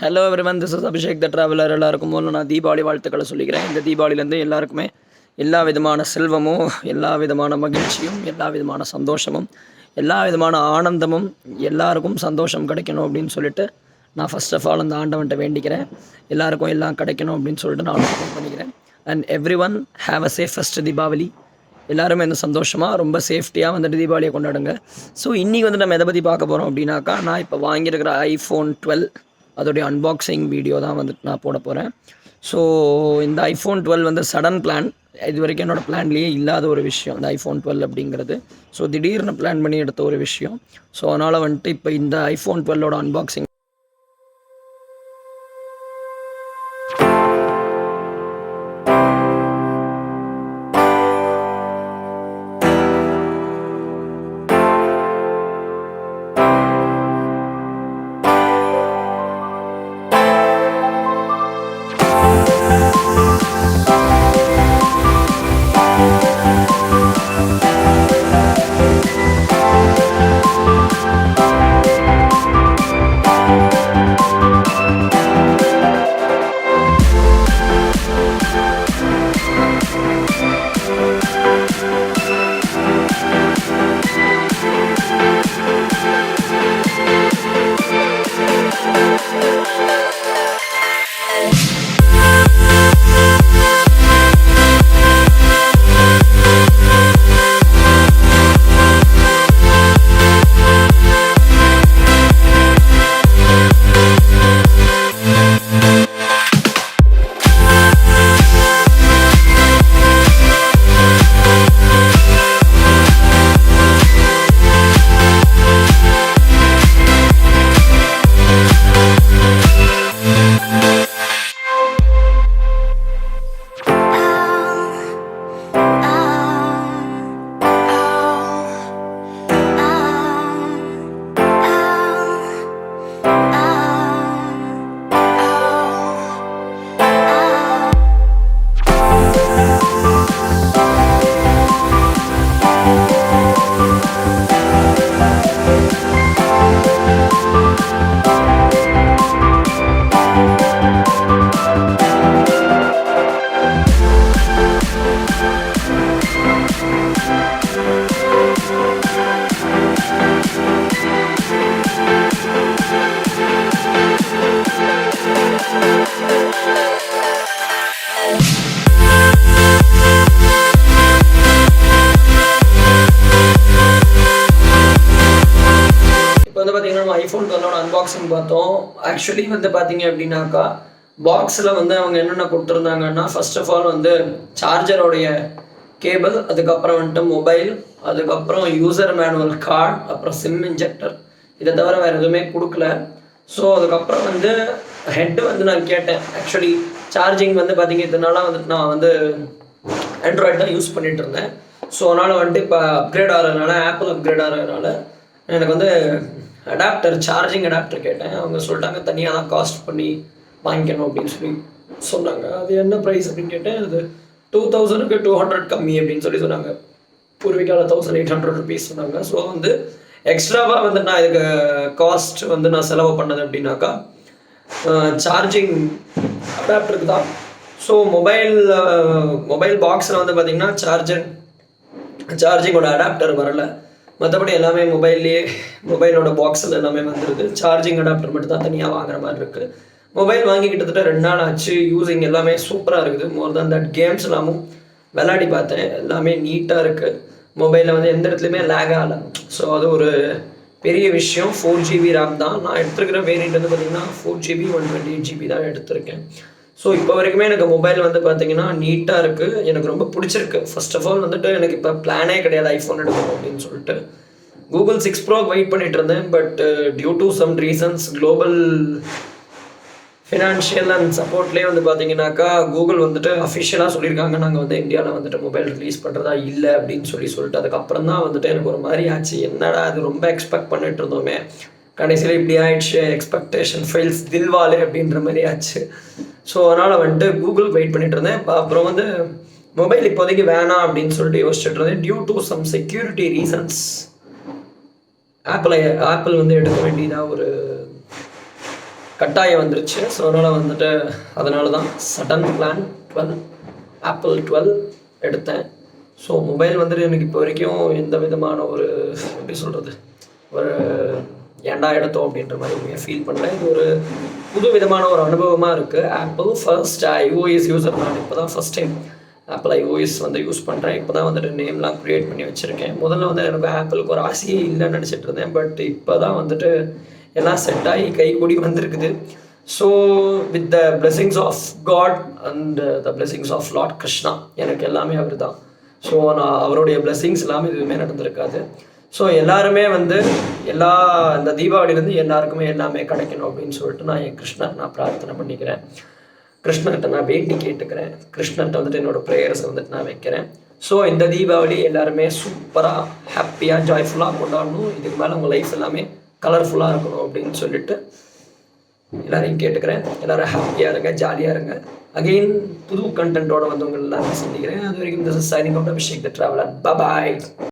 Hello everyone, this is Abhishek the traveller. எல்லாருக்கும் முதல்ல நான் தீபாவளி வாழ்த்துக்களை சொல்லிக்கிறேன். இந்த தீபாவளிலேருந்து எல்லாருக்குமே எல்லா விதமான செல்வமும், எல்லா விதமான மகிழ்ச்சியும், எல்லா விதமான சந்தோஷமும், எல்லா விதமான ஆனந்தமும், எல்லாருக்கும் சந்தோஷம் கிடைக்கணும் அப்படின்னு சொல்லிட்டு நான் ஃபஸ்ட் ஆஃப் ஆல் அந்த ஆண்டவன்ட்ட வேண்டிக்கிறேன். எல்லாருக்கும் எல்லாம் கிடைக்கணும் அப்படின்னு சொல்லிட்டு நான் பண்ணிக்கிறேன். And every one have a safest Deepavali. எல்லாருமே வந்து சந்தோஷமாக ரொம்ப சேஃப்டியாக வந்துட்டு தீபாவளியை கொண்டாடுங்க. ஸோ இன்றைக்கி வந்து நம்ம எதை பற்றி பார்க்க போகிறோம் அப்படின்னாக்கா, நான் இப்போ வாங்கியிருக்கிற iPhone 12 அதோடைய அன்பாக்சிங் வீடியோ தான் வந்துட்டு நான் போட போகிறேன். ஸோ இந்த iPhone 12 வந்து சடன் பிளான். இது வரைக்கும் என்னோடய பிளான்லேயே இல்லாத ஒரு விஷயம் இந்த iPhone 12 அப்படிங்கிறது. ஸோ திடீர்னு பிளான் பண்ணி எடுத்த ஒரு விஷயம். ஸோ அதனால் வந்துட்டு இப்போ இந்த iPhone 12ஓட அன்பாக்சிங் iPhone 12 அன்பாக்சிங் பார்த்தோம். ஆக்சுவலி வந்து பார்த்தீங்க அப்படின்னாக்கா, பாக்ஸில் வந்து அவங்க என்னென்ன கொடுத்துருந்தாங்கன்னா, ஃபர்ஸ்ட் ஆஃப் ஆல் வந்து சார்ஜரோடைய கேபிள், அதுக்கப்புறம் வந்துட்டு மொபைல், அதுக்கப்புறம் யூசர் மேனுவல் கார்டு, அப்புறம் சிம் இன்ஜெக்டர். இதை தவிர வேறு எதுவுமே கொடுக்கல. ஸோ அதுக்கப்புறம் வந்து ஹெட்டு வந்து நான் கேட்டேன். ஆக்சுவலி சார்ஜிங் வந்து பார்த்தீங்க, இதனால வந்துட்டு நான் வந்து ஆண்ட்ராய்டு தான் யூஸ் பண்ணிகிட்டு இருந்தேன். ஸோ அதனால் வந்துட்டு இப்போ அப்கிரேட் ஆகிறதுனால, ஆப்பிள் அப்கிரேட் ஆகிறதுனால எனக்கு வந்து அடாப்டர், சார்ஜிங் அடாப்டர் கேட்டேன். அவங்க சொல்லிட்டாங்க தனியாக தான் காஸ்ட் பண்ணி வாங்கிக்கணும் அப்படின்னு சொல்லி சொன்னாங்க. அது என்ன ப்ரைஸ் அப்படின்னு கேட்டேன். அது 2000க்கு 200 கம்மி அப்படின்னு சொல்லி சொன்னாங்க. பூர்விகாவில் 1800 ருபீஸ் சொன்னாங்க. ஸோ வந்து எக்ஸ்ட்ராவாக வந்து நான் இதுக்கு காஸ்ட் வந்து நான் செலவு பண்ணது அப்படின்னாக்கா சார்ஜிங் அடாப்டருக்கு தான். ஸோ மொபைல் பாக்ஸில் வந்து பார்த்திங்கன்னா சார்ஜிங்கோட அடாப்டர் வரலை. மற்றபடி எல்லாமே மொபைலோட பாக்ஸில் எல்லாமே வந்துடுது. சார்ஜிங் அடாப்டர் மட்டும் தான் தனியாக வாங்குற மாதிரி இருக்குது. மொபைல் வாங்கி கிட்டத்தட்ட 2 நாள் ஆச்சு. யூஸிங் எல்லாமே சூப்பராக இருக்குது. மோர் தேன் தட் கேம்ஸ் எல்லாமும் விளையாடி பார்த்தேன். எல்லாமே நீட்டாக இருக்குது. மொபைலில் வந்து எந்த இடத்துலையுமே லேக் ஆகலை. ஸோ அது ஒரு பெரிய விஷயம். 4GB RAM தான் நான் எடுத்துருக்கிற. வேரியண்ட் வந்து பார்த்திங்கன்னா 4GB 128GB தான் எடுத்திருக்கேன். ஸோ இப்போ வரைக்குமே எனக்கு மொபைல் வந்து பார்த்திங்கன்னா நீட்டாக இருக்குது. எனக்கு ரொம்ப பிடிச்சிருக்கு. ஃபர்ஸ்ட் ஆஃப் ஆல் வந்துட்டு எனக்கு இப்போ பிளானே கிடையாது ஐஃபோன் எடுக்கணும் அப்படின்னு சொல்லிட்டு. Google 6 Pro வெயிட் பண்ணிகிட்டு இருந்தேன். But due to some reasons, global financial and சப்போர்ட்லேயே வந்து பார்த்தீங்கன்னாக்கா, கூகுள் வந்துட்டு அஃபிஷியலாக சொல்லியிருக்காங்க, நாங்கள் வந்து இந்தியாவில் வந்துட்டு மொபைல் ரிலீஸ் பண்ணுறதா இல்லை அப்படின்னு சொல்லிட்டு அதுக்கப்புறம் தான் வந்துட்டு எனக்கு ஒரு மாதிரி ஆச்சு. என்னடா அது ரொம்ப எக்ஸ்பெக்ட் பண்ணிட்டு இருந்தோமே, கடைசியில் இப்படி ஆயிடுச்சு, எக்ஸ்பெக்டேஷன் ஃபெயில்ஸ் தில்வாலே அப்படின்ற மாதிரி ஆச்சு. ஸோ அதனால் வந்துட்டு கூகுள் வெயிட் பண்ணிட்டு இருந்தேன். அப்புறம் வந்து மொபைல் இப்போதைக்கு வேணாம் அப்படின்னு சொல்லிட்டு யோசிச்சுட்டு இருந்தேன். Due to some security reasons Apple வந்து எடுக்க வேண்டியதாக ஒரு கட்டாயம் வந்துருச்சு. ஸோ அதனால தான் சடன் பிளான் 12 ஆப்பிள் 12 எடுத்தேன். ஸோ மொபைல் வந்துட்டு எனக்கு இப்போ வரைக்கும் எந்த விதமான ஒரு எப்படி சொல்கிறது, ஒரு ஏன்டா எடுத்தோம் அப்படின்ற மாதிரி ஃபீல் பண்ணல. இது ஒரு புது விதமான ஒரு அனுபவமாக இருக்குது. Apple first iOS user. நான் இப்போ தான் first time apple iOS use பண்ணுறேன். இப்போ தான் வந்துட்டு நேம்லாம் க்ரியேட் பண்ணி வச்சுருக்கேன். முதல்ல வந்து எனக்கு ஆப்பிளுக்கு ஒரு ஆசையே இல்லைன்னு நினச்சிட்டு இருந்தேன். பட் இப்போ தான் வந்துட்டு எல்லாம் செட் ஆகி கை கூடி வந்திருக்குது. So with the blessings of God and the blessings of Lord Krishna, எனக்கு எல்லாமே அவர் தான். ஸோ நான் அவருடைய பிளெஸிங்ஸ் எல்லாமே எதுவுமே நடந்திருக்காது. ஸோ எல்லாருமே வந்து இந்த தீபாவளியிலேருந்து எல்லாருக்குமே எல்லாமே கிடைக்கணும் அப்படின்னு சொல்லிட்டு நான் என் கிருஷ்ணர் நான் பிரார்த்தனை பண்ணிக்கிறேன். கிருஷ்ணர்கிட்ட நான் வேண்டி கேட்டுக்கிறேன். கிருஷ்ணர்கிட்ட வந்துட்டு என்னோடய ப்ரேயர்ஸை வந்துட்டு நான் வைக்கிறேன். ஸோ இந்த தீபாவளி எல்லாருமே சூப்பராக ஹாப்பியாக ஜாய்ஃபுல்லாக கொண்டாடணும். இதுக்கு மேலே உங்கள் லைஃப் எல்லாமே கலர்ஃபுல்லாக இருக்கணும் அப்படின்னு சொல்லிட்டு எல்லாரையும் கேட்டுக்கிறேன். எல்லோரும் ஹாப்பியாக இருங்க, ஜாலியாக இருங்க. அகெயின் புது கண்டென்ட்டோட வந்து உங்கள் எல்லாரும் சந்திக்கிறேன். அது வரைக்கும் this is signing out, Abhishek the traveller. Bye.